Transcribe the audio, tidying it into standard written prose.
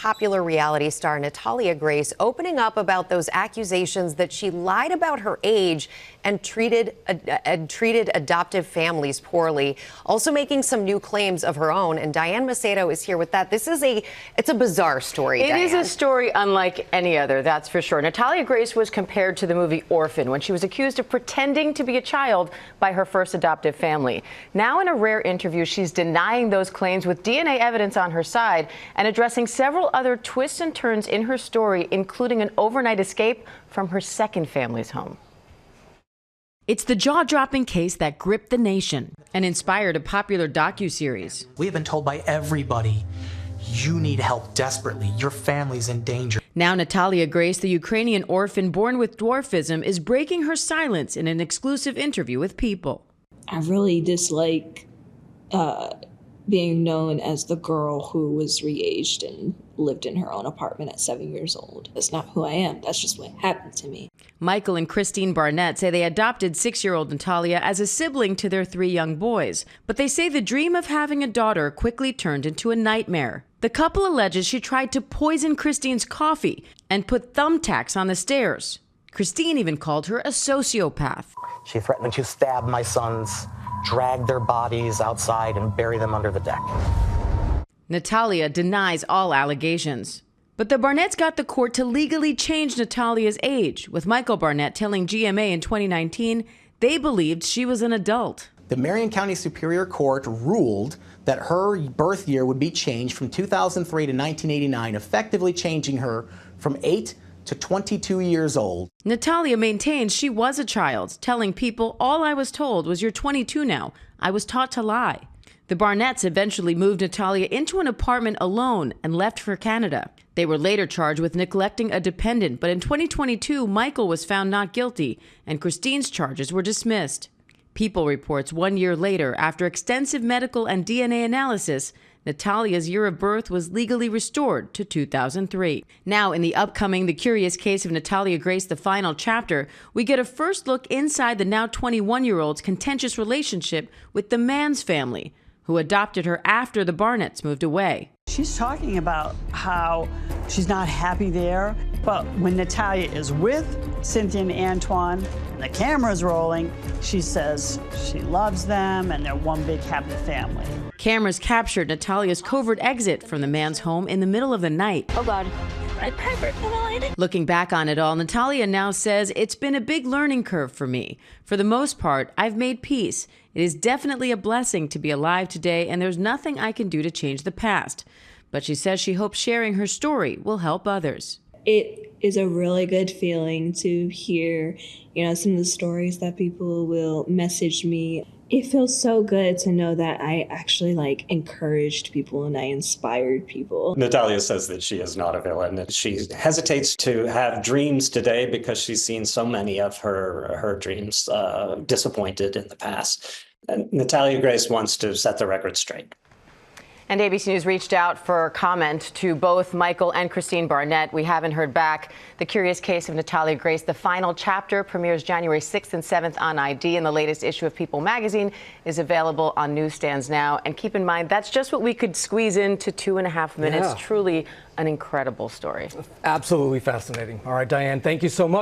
popular reality star Natalia Grace opening up about those accusations that she lied about her age and treated adoptive families poorly, also making some new claims of her own. And Diane Macedo is here with that. It's a bizarre story. It is a story unlike any other, that's for sure. Natalia Grace was compared to the movie Orphan when she was accused of pretending to be a child by her first adoptive family. Now, in a rare interview, she's denying those claims with DNA evidence on her side and addressing several other twists and turns in her story, including an overnight escape from her second family's home. It's the jaw-dropping case that gripped the nation and inspired a popular docuseries. We have been told by everybody, you need help desperately. Your family's in danger. Now Natalia Grace, the Ukrainian orphan born with dwarfism, is breaking her silence in an exclusive interview with People. I really dislike being known as the girl who was re-aged and lived in her own apartment at 7 years old. That's not who I am. That's just what happened to me. Michael and Christine Barnett say they adopted 6-year-old Natalia as a sibling to their 3 young boys. But they say the dream of having a daughter quickly turned into a nightmare. The couple alleges she tried to poison Christine's coffee and put thumbtacks on the stairs. Christine even called her a sociopath. She threatened to stab my sons, drag their bodies outside, and bury them under the deck. Natalia denies all allegations. But the Barnetts got the court to legally change Natalia's age, with Michael Barnett telling GMA in 2019 they believed she was an adult. The Marion County Superior Court ruled that her birth year would be changed from 2003 to 1989, effectively changing her from 8 to 22 years old. Natalia maintains she was a child, telling People, "All I was told was you're 22 now. I was taught to lie." The Barnetts eventually moved Natalia into an apartment alone and left for Canada. They were later charged with neglecting a dependent, but in 2022, Michael was found not guilty, and Christine's charges were dismissed. People reports 1 year later, after extensive medical and DNA analysis, Natalia's year of birth was legally restored to 2003. Now, in the upcoming The Curious Case of Natalia Grace, the final chapter, we get a first look inside the now 21-year-old's contentious relationship with the man's family, who adopted her after the Barnetts moved away. She's talking about how she's not happy there, but when Natalia is with Cynthia and Antoine, and the camera's rolling, she says she loves them and they're one big happy family. Cameras captured Natalia's covert exit from the man's home in the middle of the night. Oh God, Red Pepper. Looking back on it all, Natalia now says, "It's been a big learning curve for me. For the most part, I've made peace. It is definitely a blessing to be alive today, and there's nothing I can do to change the past." But she says she hopes sharing her story will help others. It is a really good feeling to hear, some of the stories that people will message me. It feels so good to know that I actually encouraged people and I inspired people. Natalia says that she is not a villain, and she hesitates to have dreams today because she's seen so many of her dreams disappointed in the past. And Natalia Grace wants to set the record straight. And ABC News reached out for comment to both Michael and Christine Barnett. We haven't heard back. The Curious Case of Natalia Grace, the final chapter, premieres January 6th and 7th on ID, and the latest issue of People magazine is available on newsstands now. And keep in mind, that's just what we could squeeze into 2.5 minutes. Yeah. Truly an incredible story. Absolutely fascinating. All right, Diane, thank you so much.